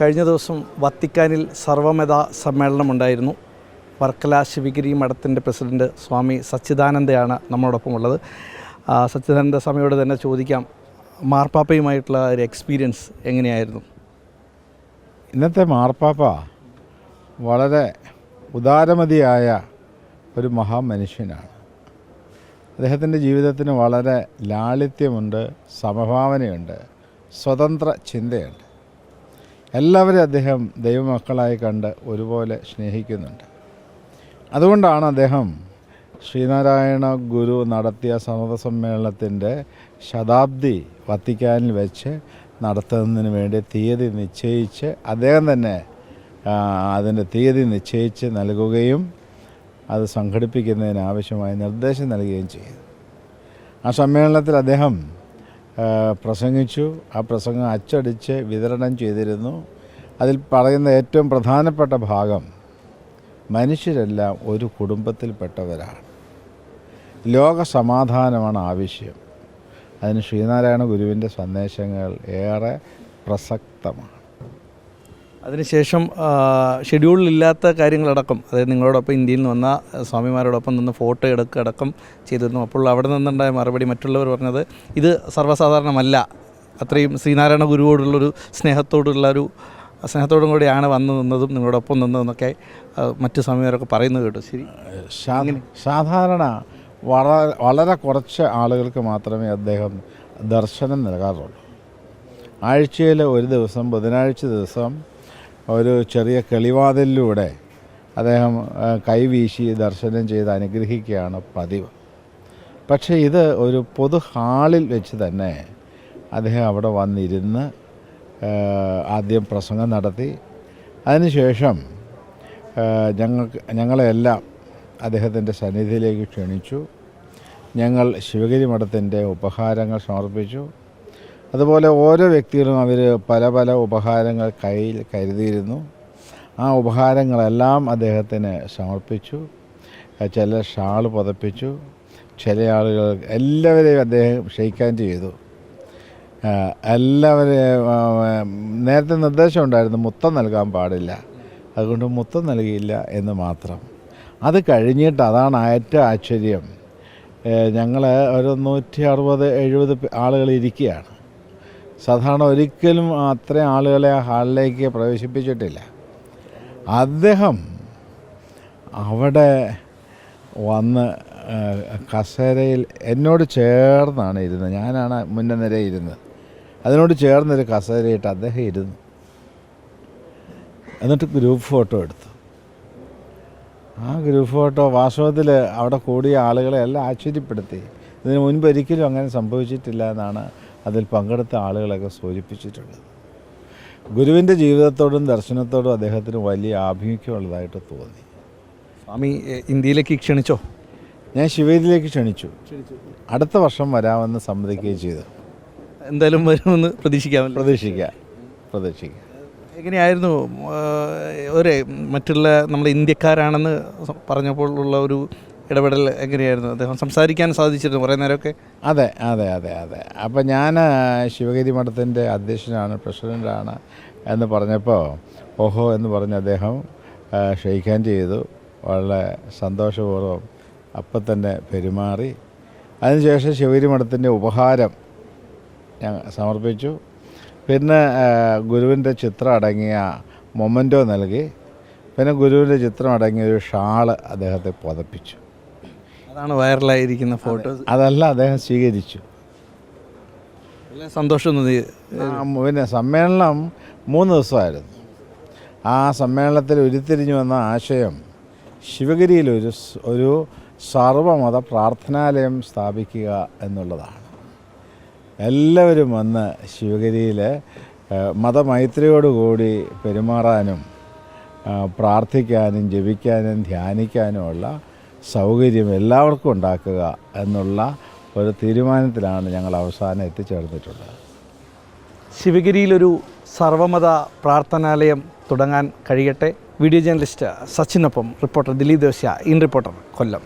കഴിഞ്ഞ ദിവസം വത്തിക്കാനിൽ സർവ്വമത സമ്മേളനമുണ്ടായിരുന്നു. വർക്കല ശിവഗിരി മഠത്തിൻ്റെ പ്രസിഡന്റ് സ്വാമി സച്ചിദാനന്ദയാണ് നമ്മളോടൊപ്പം ഉള്ളത്. സച്ചിദാനന്ദ സ്വാമിയോട് തന്നെ ചോദിക്കാം, മാർപ്പാപ്പയുമായിട്ടുള്ള ഒരു എക്സ്പീരിയൻസ് എങ്ങനെയായിരുന്നു? ഇന്നത്തെ മാർപ്പാപ്പ വളരെ ഉദാരമതിയായ ഒരു മഹാമനുഷ്യനാണ്. അദ്ദേഹത്തിൻ്റെ ജീവിതത്തിന് വളരെ ലാളിത്യമുണ്ട്, സമഭാവനയുണ്ട്, സ്വതന്ത്ര ചിന്തയുണ്ട്. എല്ലാവരും അദ്ദേഹം ദൈവമക്കളായി കണ്ട് ഒരുപോലെ സ്നേഹിക്കുന്നുണ്ട്. അതുകൊണ്ടാണ് അദ്ദേഹം ശ്രീനാരായണ ഗുരു നടത്തിയ സമത സമ്മേളനത്തിൻ്റെ ശതാബ്ദി വത്തിക്കാനിൽ വെച്ച് നടത്തുന്നതിന് വേണ്ടി തീയതി നിശ്ചയിച്ച് അദ്ദേഹം തന്നെ അതിൻ്റെ തീയതി നിശ്ചയിച്ച് നൽകുകയും അത് സംഘടിപ്പിക്കുന്നതിന് ആവശ്യമായ നിർദ്ദേശം നൽകുകയും ചെയ്തു. ആ സമ്മേളനത്തിൽ അദ്ദേഹം പ്രസംഗിച്ചു. ആ പ്രസംഗം അച്ചടിച്ച് വിതരണം ചെയ്തിരുന്നു. അതിൽ പറയുന്ന ഏറ്റവും പ്രധാനപ്പെട്ട ഭാഗം, മനുഷ്യരെല്ലാം ഒരു കുടുംബത്തിൽപ്പെട്ടവരാണ്, ലോക സമാധാനമാണ് ആവശ്യം. അതിന് ശ്രീനാരായണ ഗുരുവിൻ്റെ സന്ദേശങ്ങൾ ഏറെ പ്രസക്തമാണ്. അതിനുശേഷം ഷെഡ്യൂളിലില്ലാത്ത കാര്യങ്ങളടക്കം, അതായത് നിങ്ങളോടൊപ്പം ഇന്ത്യയിൽ നിന്ന് വന്ന സ്വാമിമാരോടൊപ്പം നിന്ന് ഫോട്ടോ അടക്കം ചെയ്തിരുന്നു. അപ്പോൾ അവിടെ നിന്നുണ്ടായ മറുപടി മറ്റുള്ളവർ പറഞ്ഞത് ഇത് സർവ്വസാധാരണമല്ല, അത്രയും ശ്രീനാരായണ ഗുരുവോടുള്ളൊരു സ്നേഹത്തോടും കൂടിയാണ് വന്നു നിന്നതും നിങ്ങളോടൊപ്പം നിന്നതെന്നൊക്കെ മറ്റു സ്വാമിമാരൊക്കെ പറയുന്നത് കേട്ടു. ശരി, സാധാരണ വളരെ കുറച്ച് ആളുകൾക്ക് മാത്രമേ അദ്ദേഹം ദർശനം നൽകാറുള്ളൂ. ആഴ്ചയിൽ ഒരു ദിവസം, ബുധനാഴ്ച ദിവസം ഒരു ചെറിയ കിളിവാതിലിലൂടെ അദ്ദേഹം കൈവീശി ദർശനം ചെയ്ത് അനുഗ്രഹിക്കുകയാണ് പതിവ്. പക്ഷേ ഇത് ഒരു പൊതു ഹാളിൽ വെച്ച് തന്നെ അദ്ദേഹം അവിടെ വന്നിരുന്ന് ആദ്യം പ്രസംഗം നടത്തി. അതിനുശേഷം ഞങ്ങളെല്ലാം അദ്ദേഹത്തിൻ്റെ സന്നിധിയിലേക്ക് ക്ഷണിച്ചു. ഞങ്ങൾ ശിവഗിരി മഠത്തിൻ്റെ ഉപഹാരങ്ങൾ സമർപ്പിച്ചു. അതുപോലെ ഓരോ വ്യക്തികളും അവർ പല പല ഉപഹാരങ്ങൾ കയ്യിൽ കരുതിയിരുന്നു. ആ ഉപഹാരങ്ങളെല്ലാം അദ്ദേഹത്തിന് സമർപ്പിച്ചു. ചില ഷാൾ പുതപ്പിച്ചു, ചില ആളുകൾ എല്ലാവരെയും അദ്ദേഹം ഷെയ്ക്കാൻ ചെയ്തു. എല്ലാവരെയും നേരത്തെ നിർദ്ദേശമുണ്ടായിരുന്നു മുത്തം നൽകാൻ പാടില്ല, അതുകൊണ്ട് മുത്തം നൽകിയില്ല എന്ന് മാത്രം. അത് കഴിഞ്ഞിട്ട്, അതാണ് ഏറ്റവും ആശ്ചര്യം, ഞങ്ങൾ ഒരു 160-170 ആളുകൾ ഇരിക്കുകയാണ്. സാധാരണ ഒരിക്കലും അത്രയും ആളുകളെ ആ ഹാളിലേക്ക് പ്രവേശിപ്പിച്ചിട്ടില്ല. അദ്ദേഹം അവിടെ വന്ന് കസേരയിൽ എന്നോട് ചേർന്നാണ് ഇരുന്നത്. ഞാനാണ് മുന്നേ നിരയിൽ ഇരുന്നത്. അതിനോട് ചേർന്നൊരു കസേരയിട്ട് അദ്ദേഹം ഇരുന്നു. എന്നിട്ട് ഗ്രൂപ്പ് ഫോട്ടോ എടുത്തു. ആ ഗ്രൂപ്പ് ഫോട്ടോ വാസ്തവത്തിൽ അവിടെ കൂടിയ ആളുകളെ എല്ലാം ആശ്ചര്യപ്പെടുത്തി. ഇതിന് മുൻപ് ഒരിക്കലും അങ്ങനെ സംഭവിച്ചിട്ടില്ല എന്നാണ് അതിൽ പങ്കെടുത്ത ആളുകളൊക്കെ സൂചിപ്പിച്ചിട്ടുള്ളത്. ഗുരുവിൻ്റെ ജീവിതത്തോടും ദർശനത്തോടും അദ്ദേഹത്തിന് വലിയ ആഭിമുഖ്യമുള്ളതായിട്ട് തോന്നി. സ്വാമി ഇന്ത്യയിലേക്ക് ക്ഷണിച്ചോ? ഞാൻ ശിവഗിരിയിലേക്ക് ക്ഷണിച്ചു. അടുത്ത വർഷം വരാമെന്ന് സമ്മതിക്കുകയും ചെയ്തു. എന്തായാലും വരുമെന്ന് പ്രതീക്ഷിക്കാം. എങ്ങനെയായിരുന്നു മറ്റുള്ള നമ്മുടെ ഇന്ത്യക്കാരാണെന്ന് പറഞ്ഞപ്പോൾ ഉള്ള ഒരു ഇടപെടൽ എങ്ങനെയായിരുന്നു? അദ്ദേഹം സംസാരിക്കാൻ സാധിച്ചിരുന്നു കുറേ നേരമൊക്കെ? അതെ. അപ്പം ഞാൻ ശിവഗിരി മഠത്തിൻ്റെ അധ്യക്ഷനാണ്, പ്രസിഡൻ്റാണ് എന്ന് പറഞ്ഞപ്പോൾ ഓഹോ എന്ന് പറഞ്ഞ് അദ്ദേഹം ഷെയ്ക്ക് ഹാൻഡ് ചെയ്തു. വളരെ സന്തോഷപൂർവ്വം അപ്പം തന്നെ പെരുമാറി. അതിനുശേഷം ശിവഗിരി മഠത്തിൻ്റെ ഉപഹാരം ഞാൻ സമർപ്പിച്ചു. പിന്നെ ഗുരുവിൻ്റെ ചിത്രം അടങ്ങിയ മൊമൻറ്റോ നൽകി. പിന്നെ ഗുരുവിൻ്റെ ചിത്രം അടങ്ങിയ ഒരു ഷാള് അദ്ദേഹത്തെ പുതപ്പിച്ചു. അതാണ് വൈറലായിരിക്കുന്ന ഫോട്ടോ. അതല്ല, അദ്ദേഹം സ്വീകരിച്ചു. സന്തോഷം. പിന്നെ സമ്മേളനം 3 ദിവസമായിരുന്നു. ആ സമ്മേളനത്തിൽ ഉരുത്തിരിഞ്ഞു വന്ന ആശയം ശിവഗിരിയിൽ ഒരു സർവമത പ്രാർത്ഥനാലയം സ്ഥാപിക്കുക എന്നുള്ളതാണ്. എല്ലാവരും വന്ന് ശിവഗിരിയിൽ മതമൈത്രിയോടുകൂടി പെരുമാറാനും പ്രാർത്ഥിക്കാനും ജപിക്കാനും ധ്യാനിക്കാനുമുള്ള സൗകര്യം എല്ലാവർക്കും ഉണ്ടാക്കുക എന്നുള്ള ഒരു തീരുമാനത്തിലാണ് ഞങ്ങൾ അവസാനം എത്തിച്ചേർന്നിട്ടുള്ളത്. ശിവഗിരിയിലൊരു സർവമത പ്രാർത്ഥനാലയം തുടങ്ങാൻ കഴിയട്ടെ. വീഡിയോ ജേർണലിസ്റ്റ് സച്ചിനൊപ്പം reporter Dileep Devasya, in reporter, Kollam.